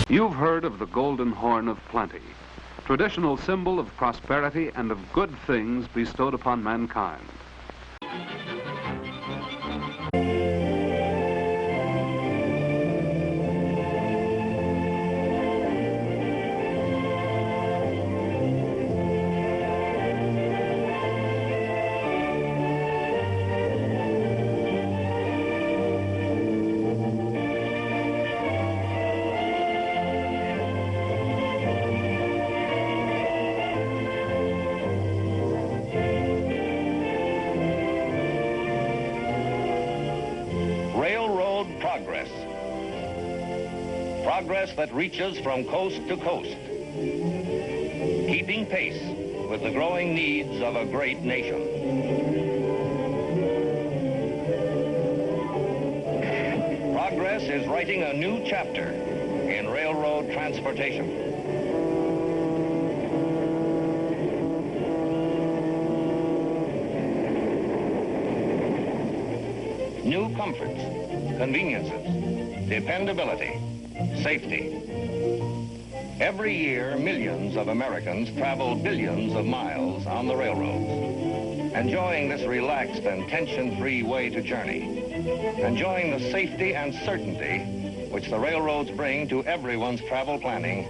You've heard of the golden horn of plenty, traditional symbol of prosperity and of good things bestowed upon mankind. Progress. Progress that reaches from coast to coast, keeping pace with the growing needs of a great nation. Progress is writing a new chapter in railroad transportation. New comforts, conveniences, dependability, safety. Every year, millions of Americans travel billions of miles on the railroads, enjoying this relaxed and tension-free way to journey, enjoying the safety and certainty which the railroads bring to everyone's travel planning,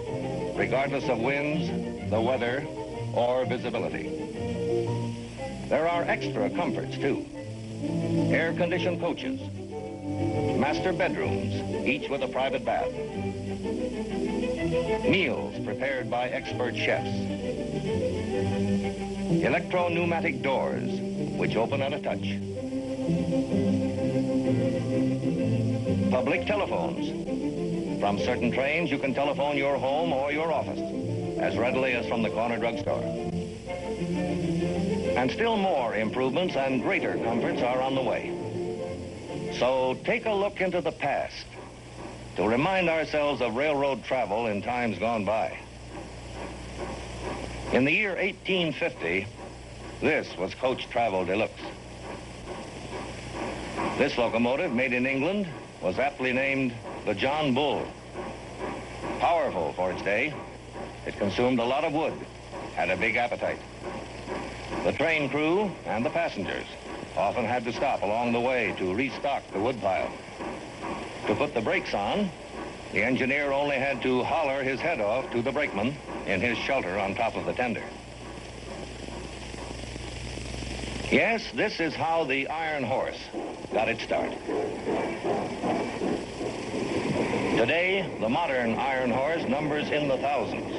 regardless of winds, the weather, or visibility. There are extra comforts, too. Air-conditioned coaches, master bedrooms, each with a private bath, meals prepared by expert chefs, electro-pneumatic doors which open at a touch, public telephones. From certain trains, you can telephone your home or your office as readily as from the corner drugstore. And still more improvements and greater comforts are on the way. So take a look into the past to remind ourselves of railroad travel in times gone by. In the year 1850, this was coach travel deluxe. This locomotive, made in England, was aptly named the John Bull. Powerful for its day, it consumed a lot of wood, had a big appetite. The train crew and the passengers often had to stop along the way to restock the woodpile. To put the brakes on, the engineer only had to holler his head off to the brakeman in his shelter on top of the tender. Yes, this is how the iron horse got its start. Today, the modern iron horse numbers in the thousands.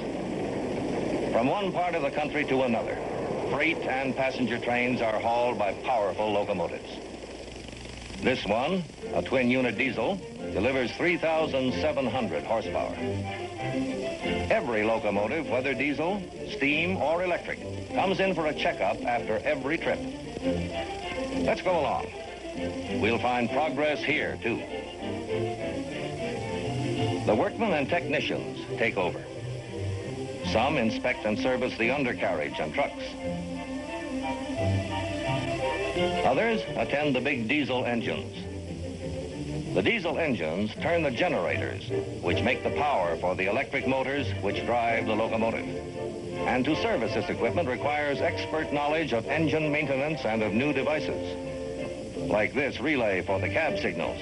From one part of the country to another, freight and passenger trains are hauled by powerful locomotives. This one, a twin-unit diesel, delivers 3,700 horsepower. Every locomotive, whether diesel, steam, or electric, comes in for a checkup after every trip. Let's go along. We'll find progress here, too. The workmen and technicians take over. Some inspect and service the undercarriage and trucks. Others attend the big diesel engines. The diesel engines turn the generators, which make the power for the electric motors which drive the locomotive. And to service this equipment requires expert knowledge of engine maintenance and of new devices, like this relay for the cab signals,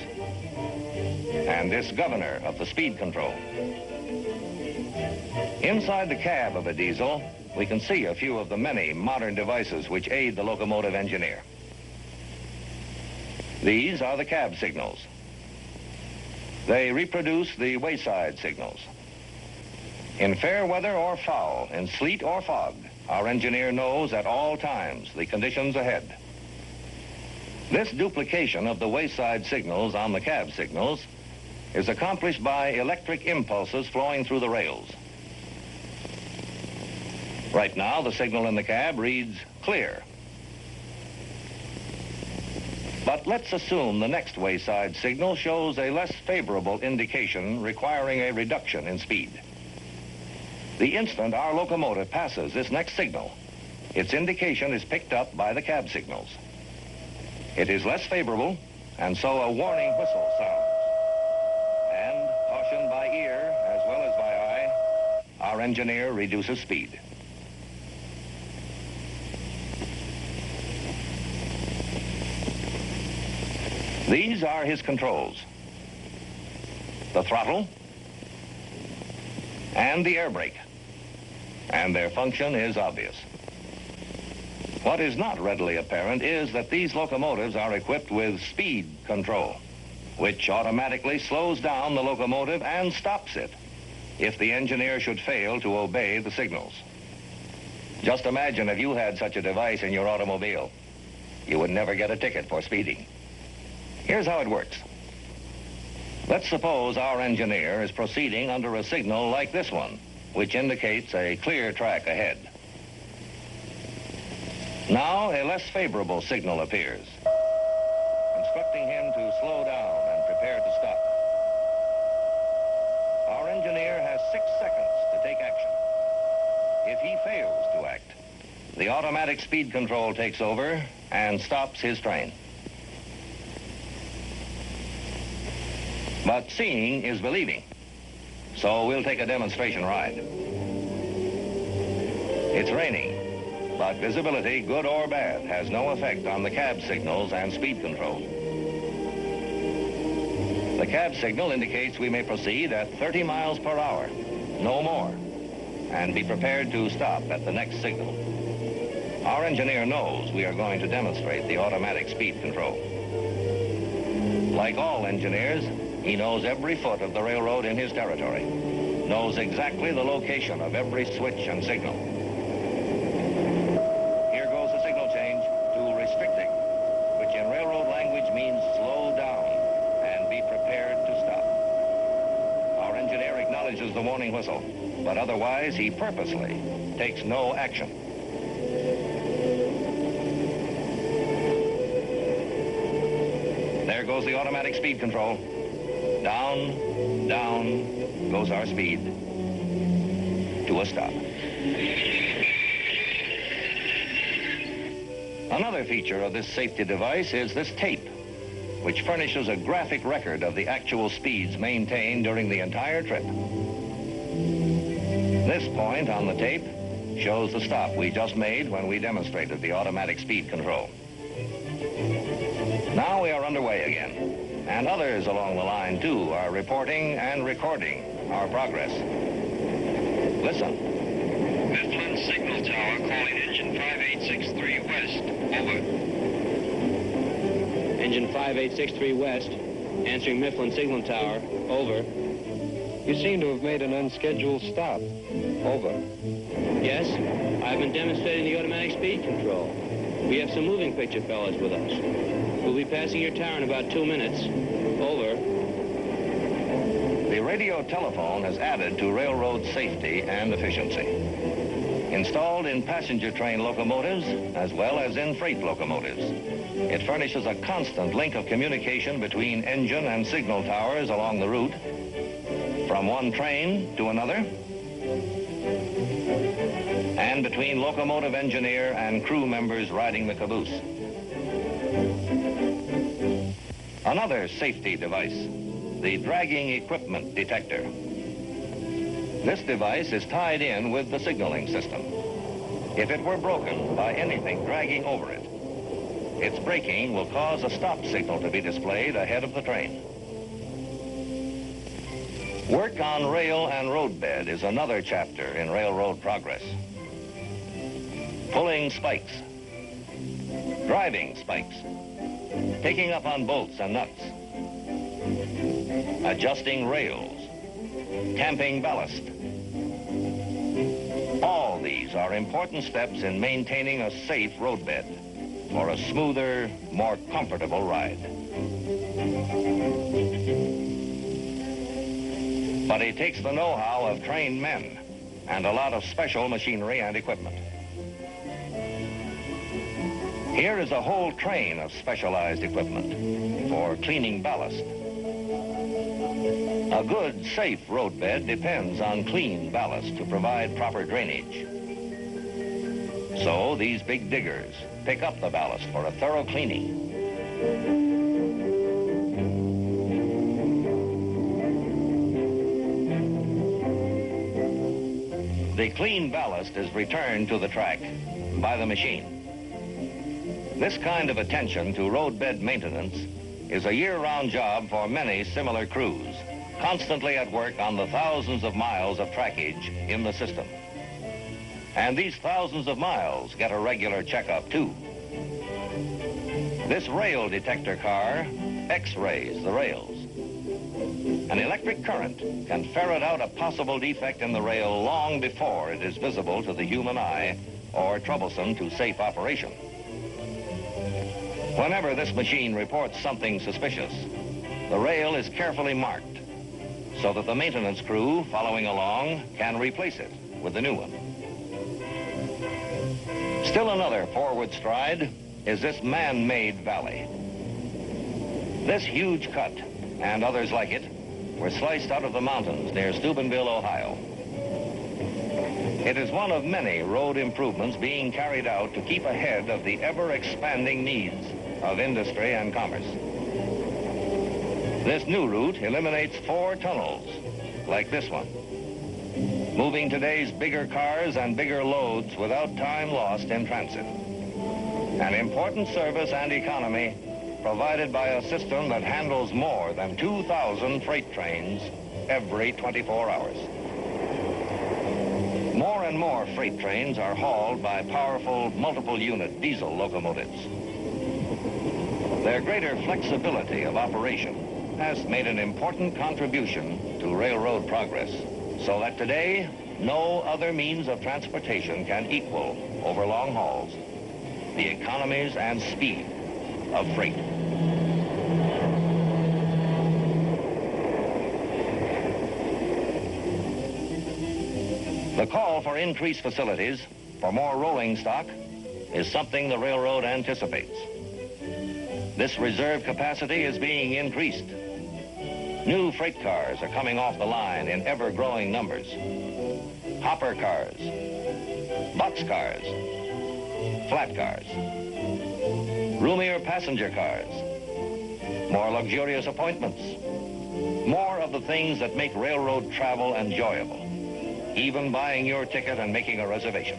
and this governor of the speed control. Inside the cab of a diesel, we can see a few of the many modern devices which aid the locomotive engineer. These are the cab signals. They reproduce the wayside signals. In fair weather or foul, in sleet or fog, our engineer knows at all times the conditions ahead. This duplication of the wayside signals on the cab signals is accomplished by electric impulses flowing through the rails. Right now, the signal in the cab reads clear. But let's assume the next wayside signal shows a less favorable indication requiring a reduction in speed. The instant our locomotive passes this next signal, its indication is picked up by the cab signals. It is less favorable, and so a warning whistle sounds. And caution by ear, as well as engineer reduces speed. These are his controls: the throttle and the air brake, and their function is obvious. What is not readily apparent is that these locomotives are equipped with speed control, which automatically slows down the locomotive and stops it if the engineer should fail to obey the signals. Just imagine if you had such a device in your automobile. You would never get a ticket for speeding. Here's how it works. Let's suppose our engineer is proceeding under a signal like this one, which indicates a clear track ahead. Now, a less favorable signal appears, instructing him to slow down and prepare to stop. Our engineer has 6 seconds to take action. If he fails to act, the automatic speed control takes over and stops his train. But seeing is believing, so we'll take a demonstration ride. It's raining, but visibility, good or bad, has no effect on the cab signals and speed control. The cab signal indicates we may proceed at 30 miles per hour, no more, and be prepared to stop at the next signal. Our engineer knows we are going to demonstrate the automatic speed control. Like all engineers, he knows every foot of the railroad in his territory, knows exactly the location of every switch and signal. Here goes the signal change to restricting, which in railroad language means slow down and be prepared to stop. Our engineer acknowledges the warning whistle, but otherwise he purposely takes no action. There goes the automatic speed control. Down, down goes our speed to a stop. Another feature of this safety device is this tape, which furnishes a graphic record of the actual speeds maintained during the entire trip. This point on the tape shows the stop we just made when we demonstrated the automatic speed control. Now we are underway again. And others along the line, too, are reporting and recording our progress. Listen. Mifflin Signal Tower calling engine 5863 West. Over. Engine 5863 West, answering Mifflin Signal Tower. Over. You seem to have made an unscheduled stop. Over. Yes, I've been demonstrating the automatic speed control. We have some moving picture fellows with us. We'll be passing your tower in about 2 minutes. Over. The radio telephone has added to railroad safety and efficiency. Installed in passenger train locomotives as well as in freight locomotives, it furnishes a constant link of communication between engine and signal towers along the route, from one train to another, and between locomotive engineer and crew members riding the caboose. Another safety device, the dragging equipment detector. This device is tied in with the signaling system. If it were broken by anything dragging over it, its breaking will cause a stop signal to be displayed ahead of the train. Work on rail and roadbed is another chapter in railroad progress. Pulling spikes, driving spikes, taking up on bolts and nuts, adjusting rails, tamping ballast. All these are important steps in maintaining a safe roadbed for a smoother, more comfortable ride. But it takes the know-how of trained men and a lot of special machinery and equipment. Here is a whole train of specialized equipment for cleaning ballast. A good, safe roadbed depends on clean ballast to provide proper drainage. So these big diggers pick up the ballast for a thorough cleaning. The clean ballast is returned to the track by the machine. This kind of attention to roadbed maintenance is a year-round job for many similar crews, constantly at work on the thousands of miles of trackage in the system. And these thousands of miles get a regular checkup, too. This rail detector car X-rays the rails. An electric current can ferret out a possible defect in the rail long before it is visible to the human eye or troublesome to safe operation. Whenever this machine reports something suspicious, the rail is carefully marked so that the maintenance crew following along can replace it with a new one. Still another forward stride is this man-made valley. This huge cut and others like it were sliced out of the mountains near Steubenville, Ohio. It is one of many road improvements being carried out to keep ahead of the ever-expanding needs of industry and commerce. This new route eliminates 4 tunnels, like this one, moving today's bigger cars and bigger loads without time lost in transit. An important service and economy provided by a system that handles more than 2,000 freight trains every 24 hours. More and more freight trains are hauled by powerful multiple-unit diesel locomotives. Their greater flexibility of operation has made an important contribution to railroad progress, so that today, no other means of transportation can equal, over long hauls, the economies and speed of freight. The call for increased facilities, for more rolling stock, is something the railroad anticipates. This reserve capacity is being increased. New freight cars are coming off the line in ever-growing numbers. Hopper cars, boxcars, flat cars, roomier passenger cars, more luxurious appointments, more of the things that make railroad travel enjoyable, even buying your ticket and making a reservation.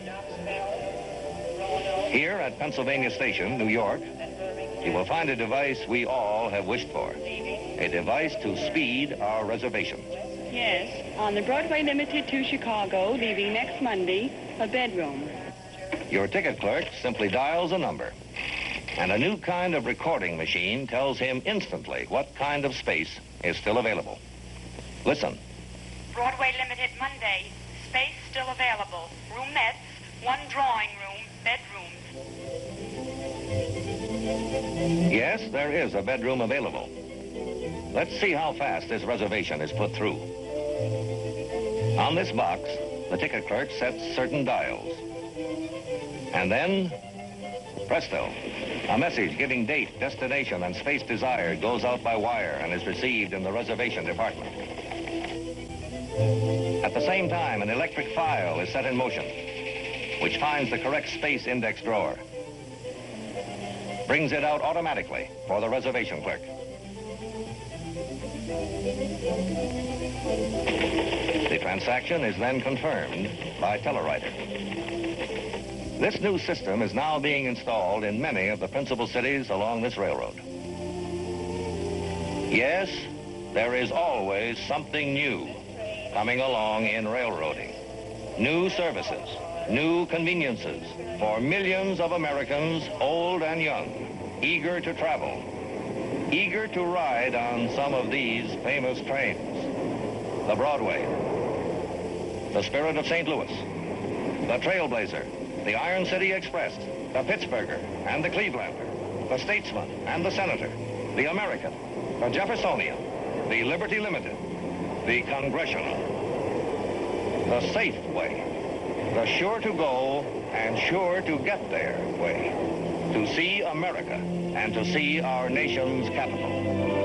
Here at Pennsylvania Station, New York, you will find a device we all have wished for, a device to speed our reservations. Yes, on the Broadway Limited to Chicago, leaving next Monday, a bedroom. Your ticket clerk simply dials a number, and a new kind of recording machine tells him instantly what kind of space is still available. Listen. Broadway Limited Monday, space still available. Roomettes, 1 drawing room, bedrooms. Yes, there is a bedroom available. Let's see how fast this reservation is put through. On this box, the ticket clerk sets certain dials. And then, presto, a message giving date, destination, and space desired goes out by wire and is received in the reservation department. At the same time, an electric file is set in motion, which finds the correct space index drawer, brings it out automatically for the reservation clerk. The transaction is then confirmed by telewriter. This new system is now being installed in many of the principal cities along this railroad. Yes, there is always something new coming along in railroading. New services, new conveniences for millions of Americans, old and young, eager to travel, eager to ride on some of these famous trains. The Broadway, the Spirit of St. Louis, the Trailblazer, the Iron City Express, the Pittsburgher and the Clevelander, the Statesman and the Senator, the American, the Jeffersonian, the Liberty Limited, the Congressional, the safe way, the sure to go and sure to get there way, to see America and to see our nation's capital.